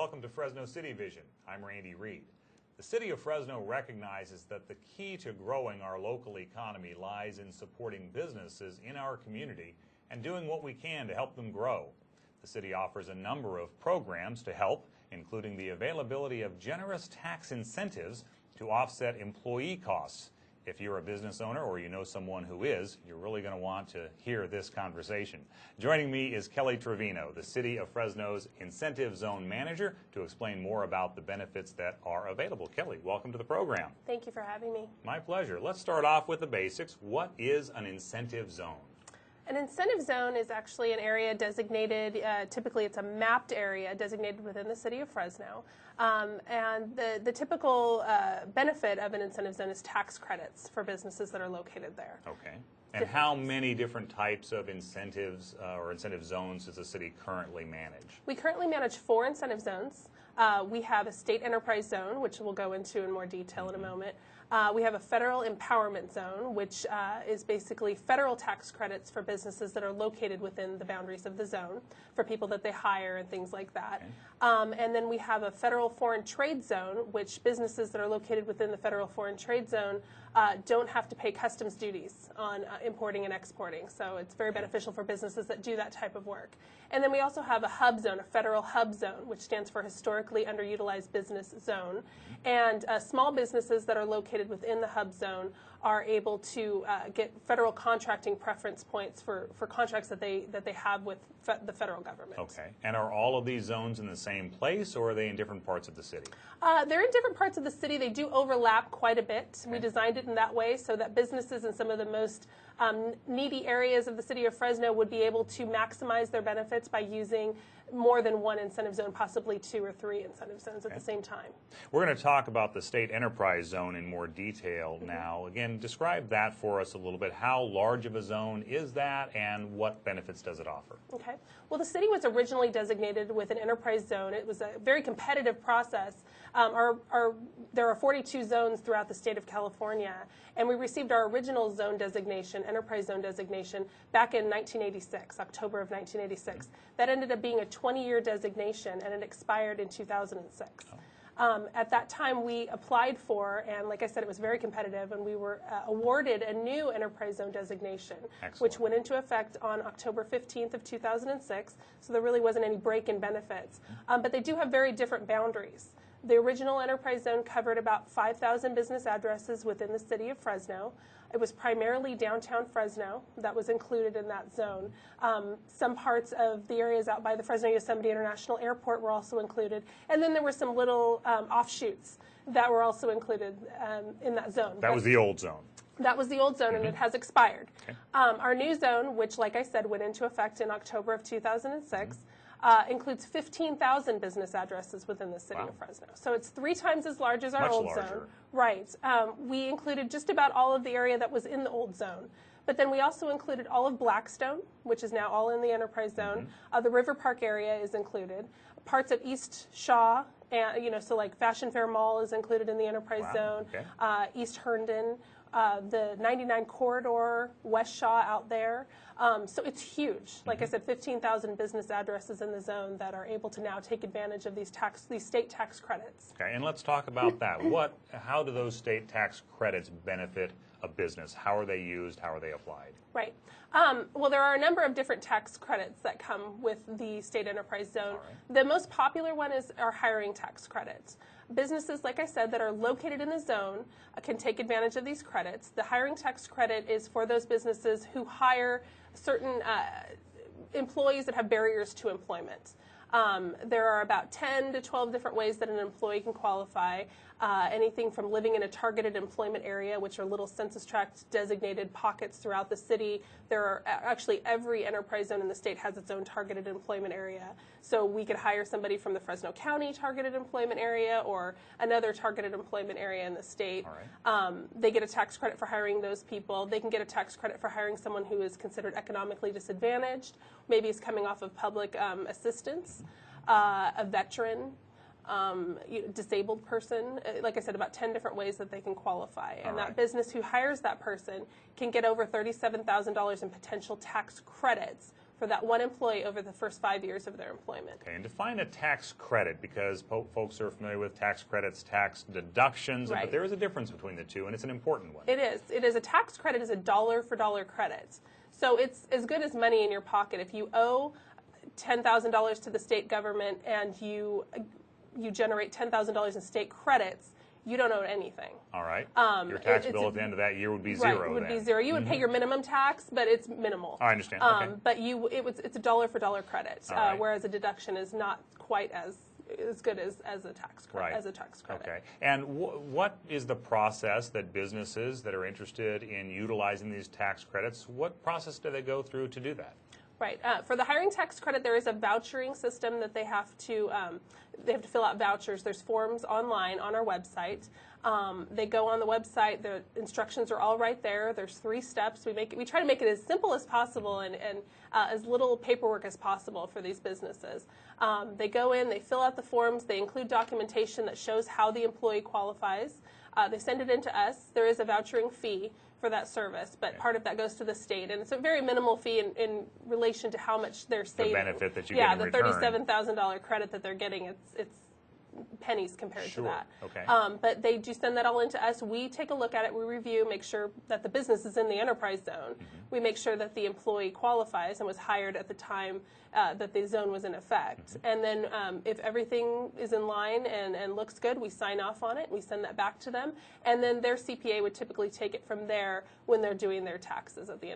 welcome to Fresno CityVision. I'm Randy Reed. The City of Fresno recognizes that the key to growing our local economy lies in supporting businesses in our community and doing what we can to help them grow. The city offers a number of programs to help, including the availability of generous tax incentives to offset employee costs. If you're a business owner or you know someone who is, you're really going to want to hear this conversation. Joining me is Kelly Trevino, the City of Fresno's Incentive Zone Manager, to explain more about the benefits that are available. Kelly, welcome to the program. Thank you for having me. My pleasure. Let's start off with the basics. What is an incentive zone? An incentive zone is actually an area designated, typically it's a mapped area designated within the city of Fresno. And the typical benefit of an incentive zone is tax credits for businesses that are located there. Okay. And how many different types of incentives or incentive zones does the city currently manage? We currently manage 4 incentive zones. We have a state enterprise zone, which we'll go into in more detail in a moment. We have a federal empowerment zone, which is basically federal tax credits for businesses that are located within the boundaries of the zone, for people that they hire and things like that. Okay. And then we have a federal foreign trade zone, which businesses that are located within the federal foreign trade zone don't have to pay customs duties on importing and exporting. So it's very beneficial for businesses that do that type of work. And then we also have a hub zone, a federal hub zone, which stands for Historically Underutilized Business Zone. And small businesses that are located within the hub zone are able to get federal contracting preference points for contracts that they have with the federal government. Okay. And are all of these zones in the same place, or are they in different parts of the city? They're in different parts of the city. They do overlap quite a bit. Okay. We designed it in that way so that businesses in some of the most needy areas of the city of Fresno would be able to maximize their benefits by using more than one incentive zone, possibly 2 or 3 incentive zones at the same time. We're going to talk about the state enterprise zone in more detail now. Again, describe that for us a little bit. How large of a zone is that, and what benefits does it offer? Okay. Well, the city was originally designated with an enterprise zone. It was a very competitive process. There are 42 zones throughout the state of California, and we received our original zone designation, enterprise zone designation, back in 1986, October of 1986. That ended up being a 20-year designation, and it expired in 2006. At that time, we applied for, and like I said, it was very competitive, and we were awarded a new enterprise zone designation, which went into effect on October 15th of 2006, so there really wasn't any break in benefits. But they do have very different boundaries. The original enterprise zone covered about 5,000 business addresses within the city of Fresno. It was primarily downtown Fresno that was included in that zone. Some parts of the areas out by the Fresno Yosemite International Airport were also included. And then there were some little offshoots that were also included in that zone. That was the old zone. That was the old zone, and it has expired. Okay. Our new zone, which, like I said, went into effect in October of 2006, includes 15,000 business addresses within the city of Fresno. So it's 3 times as large as our old zone. Right. We included just about all of the area that was in the old zone. But then we also included all of Blackstone, which is now all in the enterprise zone. The River Park area is included. Parts of East Shaw, and, so like Fashion Fair Mall is included in the enterprise zone. Okay. East Herndon. The 99 corridor, West Shaw out there. So it's huge. Like I said, 15,000 business addresses in the zone that are able to now take advantage of these state tax credits. Okay, and let's talk about that. How do those state tax credits benefit a business? How are they used? How are they applied? Right. Well, there are a number of different tax credits that come with the state enterprise zone. Right. The most popular one is our hiring tax credits. Businesses, like I said, that are located in the zone can take advantage of these credits. The hiring tax credit is for those businesses who hire certain employees that have barriers to employment. There are about 10 to 12 different ways that an employee can qualify. Anything from living in a targeted employment area, which are little census tract designated pockets throughout the city. There are actually every enterprise zone in the state has its own targeted employment area. So we could hire somebody from the Fresno County targeted employment area or another targeted employment area in the state. Right. They get a tax credit for hiring those people. They can get a tax credit for hiring someone who is considered economically disadvantaged, maybe is coming off of public assistance, a veteran, disabled person. Like I said, about 10 different ways that they can qualify. And that business who hires that person can get over $37,000 in potential tax credits for that one employee over the first 5 years of their employment. Okay, and define a tax credit, because folks are familiar with tax credits, tax deductions, Right. but there is a difference between the two, and it's an important one. It is. It is. A tax credit is a dollar-for-dollar credit. So it's as good as money in your pocket. If you owe $10,000 to the state government and you generate $10,000 in state credits, you don't owe anything. All right. Your tax bill at the end of that year would be zero. Right, would then. be zero. You would pay your minimum tax, but it's minimal. I understand. Okay. But it's a dollar-for-dollar credit, right. whereas a deduction is not quite as good as a tax credit. Right. As a tax credit. Okay. And what is the process that businesses that are interested in utilizing these tax credits, what process do they go through to do that? Right. For the hiring tax credit, there is a vouchering system that they have to fill out vouchers. There's forms online on our website. They go on the website. The instructions are all right there. There's 3 steps. We try to make it as simple as possible and as little paperwork as possible for these businesses. They go in, they fill out the forms, they include documentation that shows how the employee qualifies. They send it in to us. There is a vouchering fee for that service, but part of that goes to the state, and it's a very minimal fee in relation to how much they're saving. The benefit that you get in return. Yeah, the $37,000 credit that they're getting, it's pennies compared to that. Okay. But they do send that all into us. We take a look at it. We review, make sure that the business is in the enterprise zone. We make sure that the employee qualifies and was hired at the time that the zone was in effect. And then if everything is in line and looks good, we sign off on it. We send that back to them. And then their CPA would typically take it from there when they're doing their taxes at the end